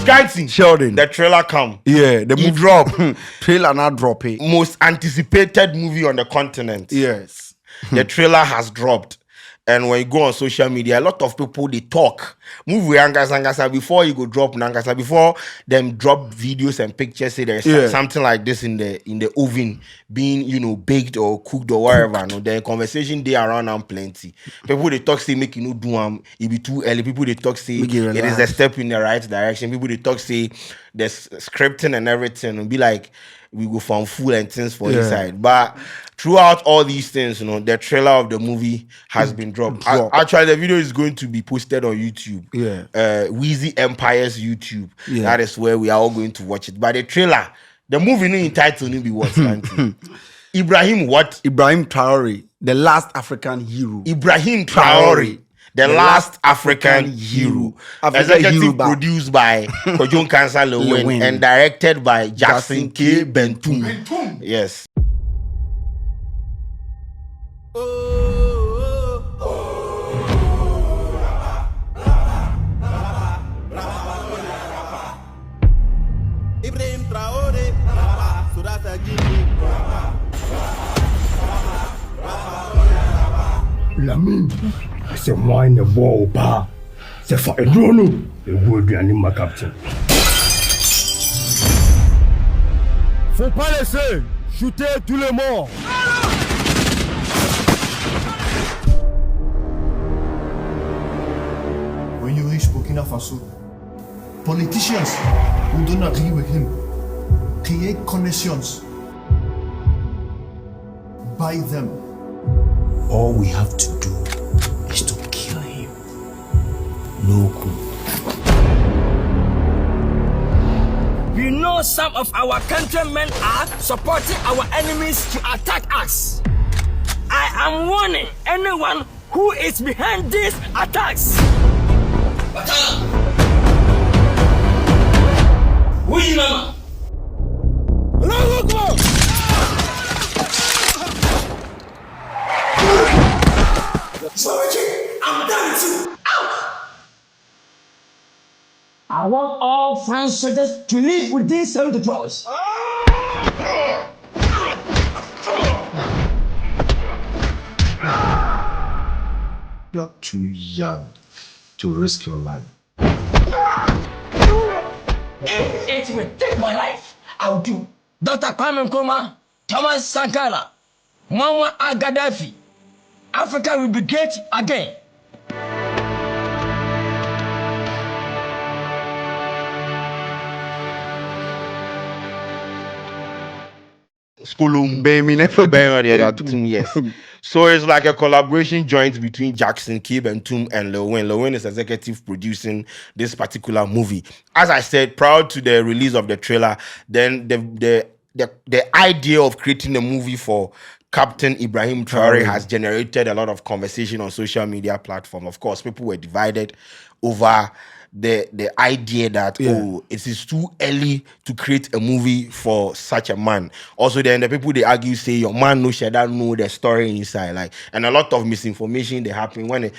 Guyton. Sheldon. The trailer come. Yeah, the movie drop. Trailer not drop it. Most anticipated movie on the continent. Yes. The trailer has dropped. And when you go on social media, a lot of people, they talk. Movie Angasa before you go drop Nangasa, before them drop videos and pictures, say there's something like this in the oven being, baked or cooked or whatever. No, the conversation they around and plenty. People they talk say make you do it be too early. People they talk say it is a step in the right direction. People they talk say the scripting and everything will be like we go from full and things for inside. But throughout all these things, the trailer of the movie has been dropped. Actually, the video is going to be posted on YouTube. Yeah. Weezy Empire's YouTube. Yeah. That is where we are all going to watch it. But the trailer, the movie name title will be what? Ibrahim what? Ibrahim Traore, the last African hero. Ibrahim Traore. The last African hero. Executive produced by Kwadwo Kansa Lewin and directed by Jackson K. Bentum. Yes. Ibrahim Traore, Surata Gini. Lamin, c'est moi ne vois pas. C'est fa edrono, e wo aduane ma captain. Faut pas laisser shooter tous les morts. When you reach Burkina Faso, politicians who don't agree with him create connections, buy them. All we have to do is to kill him. No coup. We know some of our countrymen are supporting our enemies to attack us. I am warning anyone who is behind these attacks. Who is Mama? I'm done with you. I want all French soldiers to live within 72 hours. You're too young to risk your life. If it will take my life, I'll do. Dr. Kwame Nkrumah, Thomas Sankara, Muammar al-Gaddafi. Africa will be great again. Yes. So it's like a collaboration joint between Jackson K. Bentum and Lewin. Lewin is executive producing this particular movie. As I said, prior to the release of the trailer, then the idea of creating a movie for Captain Ibrahim Traore has generated a lot of conversation on social media platform. Of course, people were divided over the idea that it is too early to create a movie for such a man. Also, then the people they argue say your man no should know the story inside, and a lot of misinformation they happen when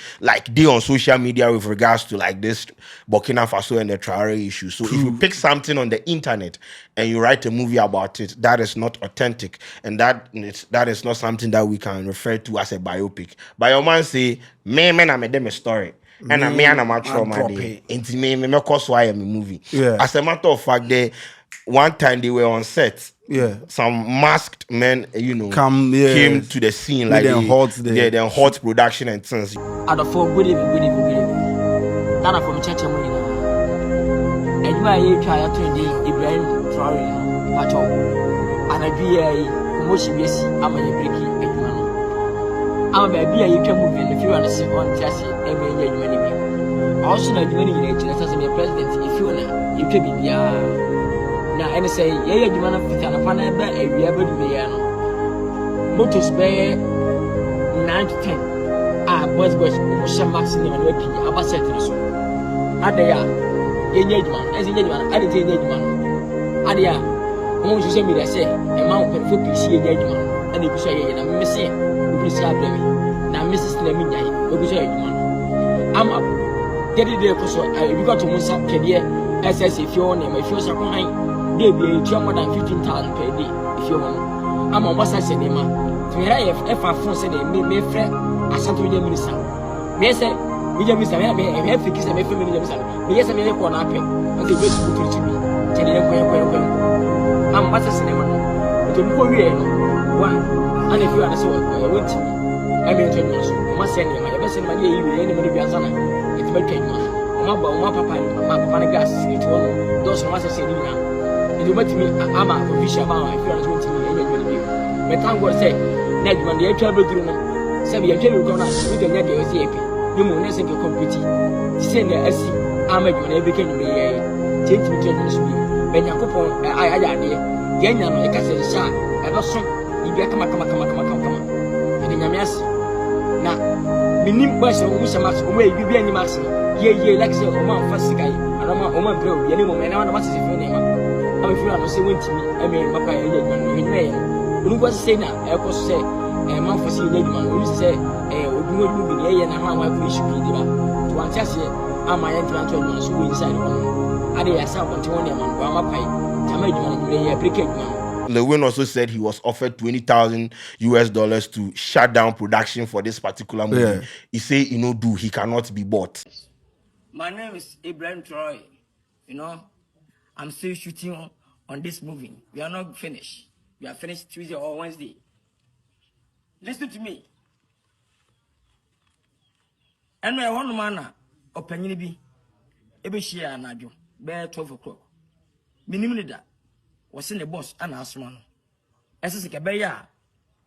they on social media with regards to this Burkina Faso and the Traore issue. So if you pick something on the internet and you write a movie about it, that is not authentic, and that is not something that we can refer to as a biopic. But your man say, man, I made them a story. And I'm a trauma. And movie. As a matter of fact, one time they were on set. Some masked men, came to the scene then hot production and things. Out of 4 good evening. Nana from church and you are try to Ibrahim Traore, Pacho, and I be a motion. Yes, I'm a breaking. I'm a baby. You can move in if you want to see on Chassis. Also, not doing it as a president. If you can be now, and say, you want to fit on a panel, and we ever do the motors bear 9 to 10. Was some maximum and working about setting so. Adia, engagement, as engagement, I didn't engagement. Adia, won't you send me that say, a mount for PC engagement, and you say, and I'm missing, you see, now Mrs. Lemina, you say, I'm up. Get it there because we got to move some career SS if you own him, if you're so high, they be more than 15,000 per day if you want. I'm a boss, I said, to me, if I phone said, me friend, I sent to the minister. They say, we just miss a man, and have to kiss a family minister. Yes, I mean, one up here, and they wait to me. Tell them, I'm a cinema. To one, and if you are so, I went to me. I mean, I must send him. I must send my day, anybody be a son. It's very my papa, gas, it won't. Those who must say, you met me, I'm a official man. If you are going to me, but thank God, say, Ned, when the travel through, 7 years ago, with the net of the you will not send your computer. Send the SC, I'm a man, every can be change me to the when you coupon, I had the Yanya, I can say, Sha, I was so, you get come. And in your mess. Now, the new person who is a mask away, you be any mask. Ye, like say, Oman first guy, and Oman blow, any woman, and what is your name? I'm if you are not saying to me, I mean, Papa, in May. Who was saying now, I was say, a month for seeing man who say, moving a and how I wish you be to answer, I'm my entrance who inside one. I did a sound to one man, Grandma Pie, Tamay, a briquette man. Lewin also said he was offered $20,000 to shut down production for this particular movie. Yeah. He said, he cannot be bought. My name is Ibrahim Traore. I'm still shooting on this movie. We are not finished. We are finished Tuesday or Wednesday. Listen to me. And I want man opinion be ebe share anajo be 12 o'clock. Minimum that was in the boss and asman. Ese ke be ya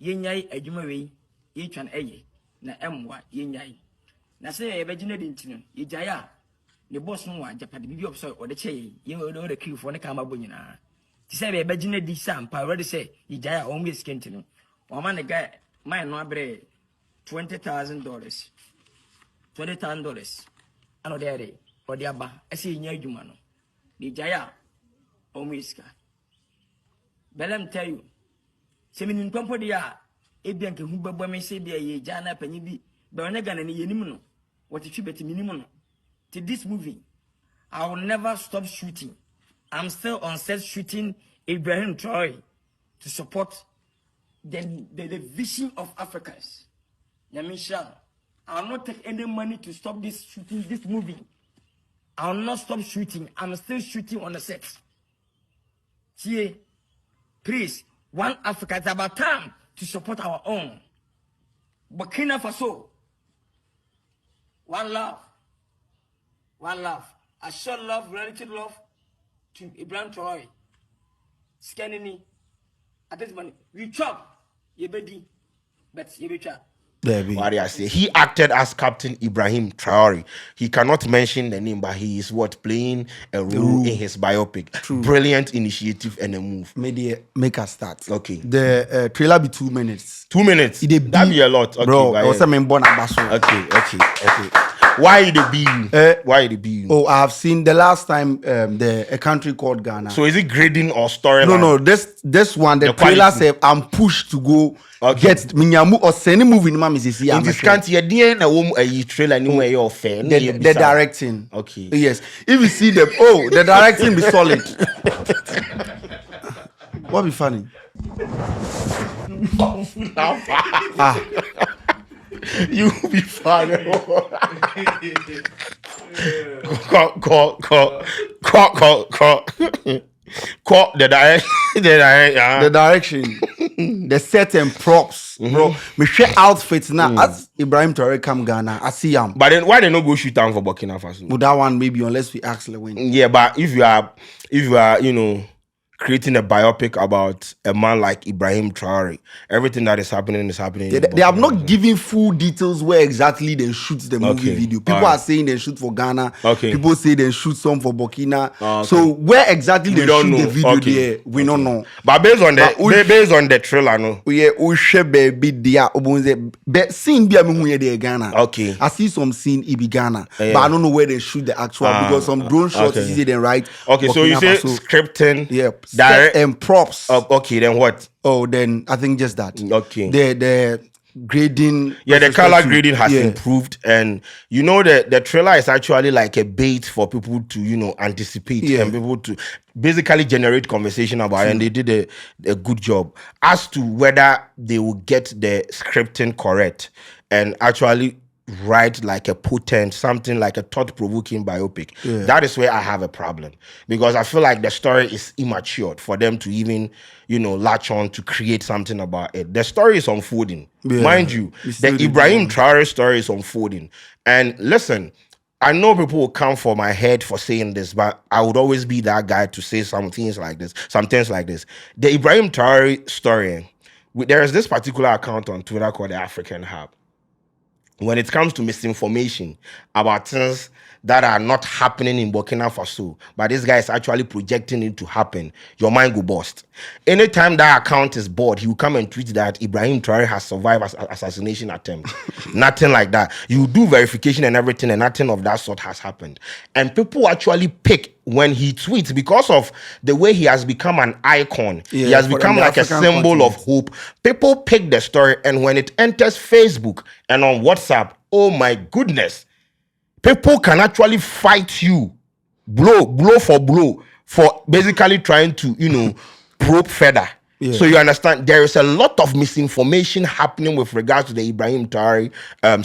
yenyai adwuma we ye twan eye na emwa yenyai. Na say e be gine de ntino ye jaya the boss no wa japade bibi opso o de che ye o de kill for ne kama bo nyina. Ti say be gine di sam pa already say ye jaya o me skintino. O man the guy my no abre $20,000. $20,000. Ano there or the aba. I see nya adwuma no. The jaya o me ska. But let me tell you. Se me ntompo dia e bia nke hu bebo me se bia ye jana panyi bi. Be one gana ne yenim no. What you bet minimum no. To this movie, I will never stop shooting. I'm still on set shooting Ibrahim Traore to support the vision of Africans. Yamisha, I will not take any money to stop this shooting this movie. I will not stop shooting. I'm still shooting on the set. See, please, one Africa, it's about time to support our own. Burkina Faso, one love. One love. I show love, relative love to Ibrahim Traore. Scanning at this money. We chop, ye bedi, but ye be chop. What I say, he acted as Captain Ibrahim Traore. He cannot mention the name, but he is playing a role in his biopic. True. Brilliant initiative and a move. Make us start. Okay. The trailer be 2 minutes. 2 minutes. That be a lot. Okay, bro, I was saying born Okay. Why the be? Why the be? Oh, I have seen the last time a country called Ghana. So is it grading or storyline? No. This one the trailer said I'm pushed to go get minyamu or send movie in this country a trailer anywhere your fan. The directing. Okay. Yes. If you see the directing be solid. What be funny? You be funny. The direction, the set and props, bro. Me share outfits now. As Ibrahim Traore come Ghana, I see him. But then why they not go shoot down for Burkina Faso? But that one maybe unless we ask Lewin. Yeah, but if you are, creating a biopic about a man like Ibrahim Traore, everything that is happening is happening. They have not given full details where exactly they shoot the movie video. People are saying they shoot for Ghana. Okay. People say they shoot some for Burkina. So where exactly they shoot the video there, we don't know. But based on the trailer, no. We share baby there. But scene be there Ghana. Okay. I see some scene it be Ghana, but I don't know where they shoot the actual because some drone shots you see them right. Okay, so you say scripting. Direct and props. Okay, then what? Oh, then I think just that. Okay. The grading. Yeah, the with color respect to- grading has yeah. improved, and you know the trailer is actually like a bait for people to anticipate Yeah. and people to basically generate conversation about it, and they did a good job. As to whether they will get the scripting correct and actually write like a potent, something like a thought-provoking biopic, that is where I have a problem, because I feel like the story is immature for them to even latch on to create something about it. The story is unfolding, mind you. It's The still Ibrahim Traore story is unfolding, and listen, I know people will come for my head for saying this, but I would always be that guy to say some things like this. The Ibrahim Traore story, there is this particular account on Twitter called the African Hub. When it comes to misinformation about things that are not happening in Burkina Faso, but this guy is actually projecting it to happen, your mind go bust. Anytime that account is bored, he will come and tweet that Ibrahim Traore has survived assassination attempt. Nothing like that. You do verification and everything, and nothing of that sort has happened. And people actually pick when he tweets, because of the way he has become an icon. Yeah, he has for become the like a African symbol continent. of hope. People pick the story, and when it enters Facebook and on WhatsApp, oh my goodness, people can actually fight you blow for basically trying to probe further. So you understand, there is a lot of misinformation happening with regards to the Ibrahim Traore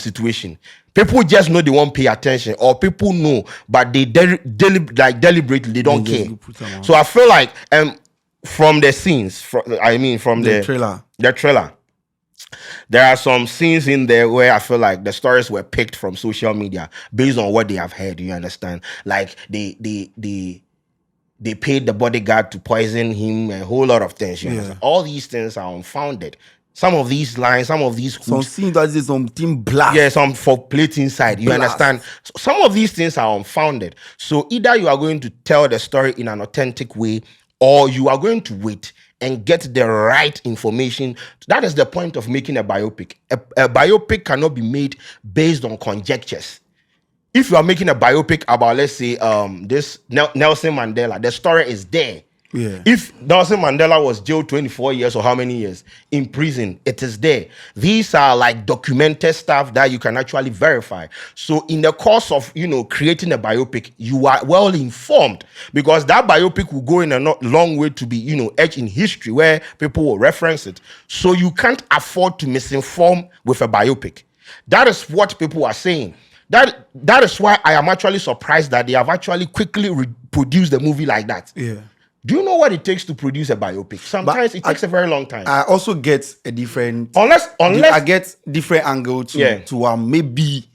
situation. People just know they won't pay attention, or people know, but they deliberately they don't care. So I feel like from the scenes, from the trailer, there are some scenes in there where I feel like the stories were picked from social media based on what they have heard. You understand? Like they paid the bodyguard to poison him, a whole lot of things. You understand? All these things are unfounded. Some of these lines, some of these hoops, Some scenes that is some team black. yeah, some for plate inside. You understand? So some of these things are unfounded. So either you are going to tell the story in an authentic way, or you are going to wait and get the right information. That is the point of making a biopic. A biopic cannot be made based on conjectures. If you are making a biopic about, let's say, this Nelson Mandela, the story is there. Yeah. If Nelson Mandela was jailed 24 years or how many years in prison, it is there. These are like documented stuff that you can actually verify. So in the course of creating a biopic, you are well informed, because that biopic will go in a long way to be etched in history where people will reference it. So you can't afford to misinform with a biopic. That is what people are saying. That is why I am actually surprised that they have actually quickly produced the movie like that. Yeah. Do you know what it takes to produce a biopic? Sometimes it takes a very long time. I also get a different Unless I get different angle to Yeah. maybe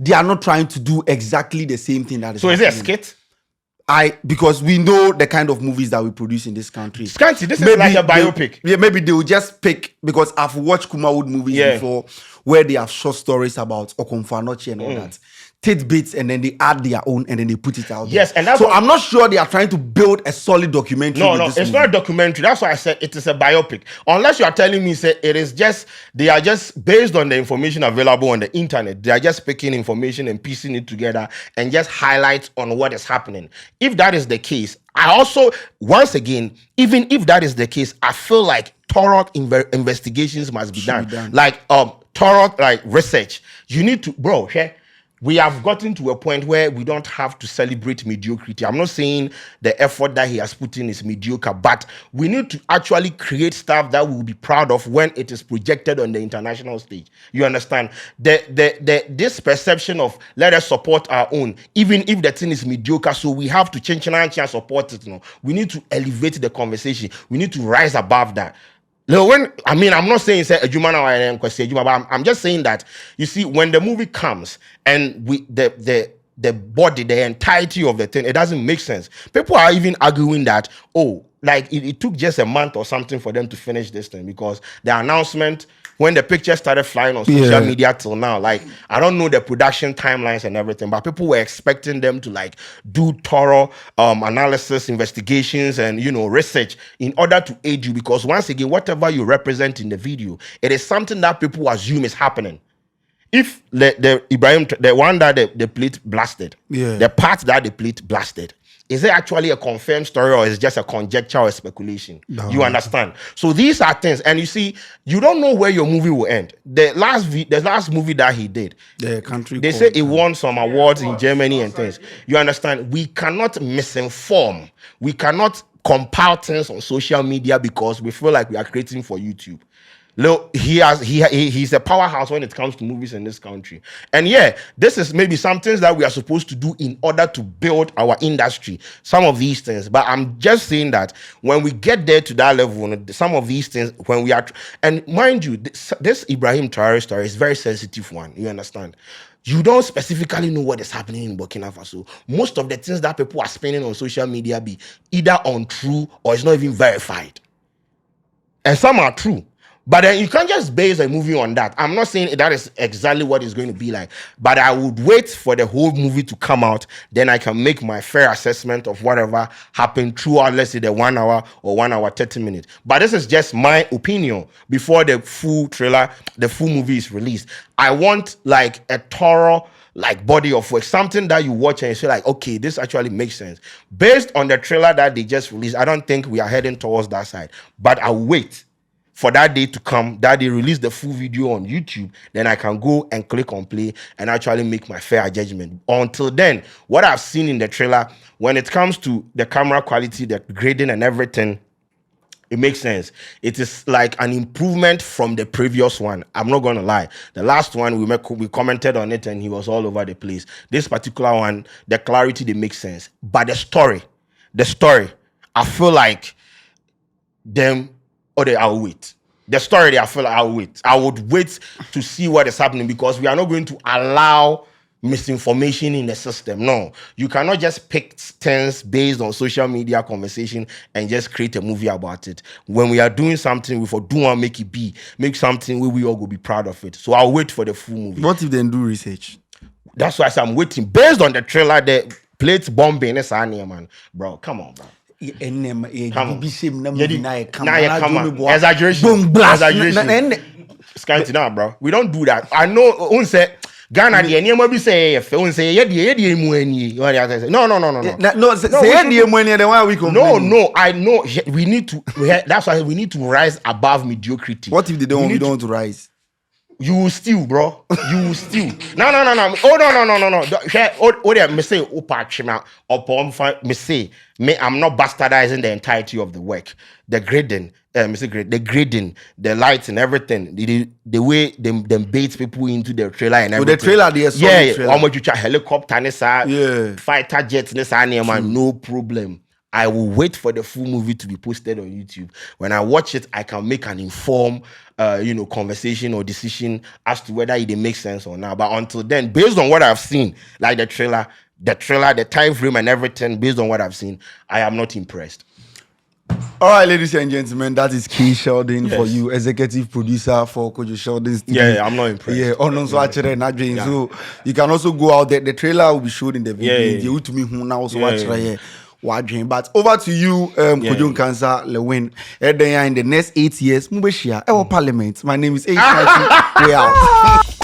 they are not trying to do exactly the same thing that is so is it a happening. skit? Because we know the kind of movies that we produce in this country. Scanty, this is like a biopic. Maybe they will just pick, because I've watched Kumawood movies before where they have short stories about Okonfanochi and all that. Tidbits, and then they add their own and then they put it out there. Yes, and that's so what- I'm not sure they are trying to build a solid documentary. No, with no, this it's movie. not a documentary. That's why I said it is a biopic. Unless you are telling me, say, they are just based on the information available on the internet. They are just picking information and piecing it together and just highlight on what is happening. If that is the case, I also, once again, even if that is the case, I feel like thorough investigations must be done. Like thorough research. You need to, bro. We have gotten to a point where we don't have to celebrate mediocrity. I'm not saying the effort that he has put in is mediocre, but we need to actually create stuff that we'll be proud of when it is projected on the international stage. You understand? This perception of let us support our own, even if the thing is mediocre, so we have to change and support it. We need to elevate the conversation. We need to rise above that. I'm not saying say but I'm just saying that, you see, when the movie comes and the body, the entirety of the thing, it doesn't make sense. People are even arguing that, it took just a month or something for them to finish this thing, because the announcement, when the picture started flying on social media till now, I don't know the production timelines and everything, but people were expecting them to do thorough analysis, investigations, and research in order to aid you, because once again, whatever you represent in the video, it is something that people assume is happening. If the Ibrahim, the one that the plate blasted, the part that the plate blasted, Is it actually a confirmed story or is it just a conjecture or a speculation? You understand? So these are things, and you see, you don't know where your movie will end. The last movie that he did, The country. they say he won some awards in Germany and things. You understand? We cannot misinform. We cannot compile things on social media because we feel like we are creating for YouTube. Look, he's a powerhouse when it comes to movies in this country. And yeah, this is maybe some things that we are supposed to do in order to build our industry. Some of these things. But I'm just saying that when we get there to that level, some of these things, when we are, and mind you, this Ibrahim Traore story is a very sensitive one. You understand? You don't specifically know what is happening in Burkina Faso. Most of the things that people are spending on social media be either untrue or it's not even verified. And some are true. But then you can't just base a movie on that. I'm not saying that is exactly what it's going to be like. But I would wait for the whole movie to come out. Then I can make my fair assessment of whatever happened throughout, let's say, the 1 hour or 1 hour, 30 minutes. But this is just my opinion before the full trailer, the full movie is released. I want like a thorough body of work, something that you watch and you say like, okay, this actually makes sense. Based on the trailer that they just released, I don't think we are heading towards that side. But I'll wait for that day to come, that they release the full video on YouTube, then I can go and click on play and actually make my fair judgment. Until then, what I've seen in the trailer, when it comes to the camera quality, the grading and everything, it makes sense. It is like an improvement from the previous one. I'm not going to lie. The last one, we commented on it and he was all over the place. This particular one, the clarity, they make sense. But the story, I feel like I'll wait. The story, I feel like I'll wait. I would wait to see what is happening because we are not going to allow misinformation in the system. No, you cannot just pick things based on social media conversation and just create a movie about it. When we are doing something, we for do and make something where we all will be proud of it. So I'll wait for the full movie. What if they do research? That's why I'm waiting. Based on the trailer, the plate bombing, it's man. Bro, come on, bro. Exaggeration. Scanty now, bro. We don't do that. I know. Ghana, the enemy be say if say no. I know we need to. That's why we need to rise above mediocrity. What if they don't? We don't want to rise. You will steal, bro. You will steal. No. Oh, no. Me say, I'm not bastardizing the entirety of the work. The grading, the lights and everything. The way them bait people into the trailer and everything. The trailer, How much you helicopter, fighter jets, no problem. I will wait for the full movie to be posted on YouTube. When I watch it, I can make an informed, conversation or decision as to whether it makes sense or not. But until then, based on what I've seen, like the trailer, the time frame and everything, based on what I've seen, I am not impressed. All right, ladies and gentlemen, that is Sheldon for you, executive producer for Kwadwo Sheldon's TV. Yeah, I'm not impressed. Yeah, so you can also go out there. The trailer will be shown in the video. But over to you, Kwadwo Nkansa Lewin. In the next 8 years, Parliament. My name is H. We out.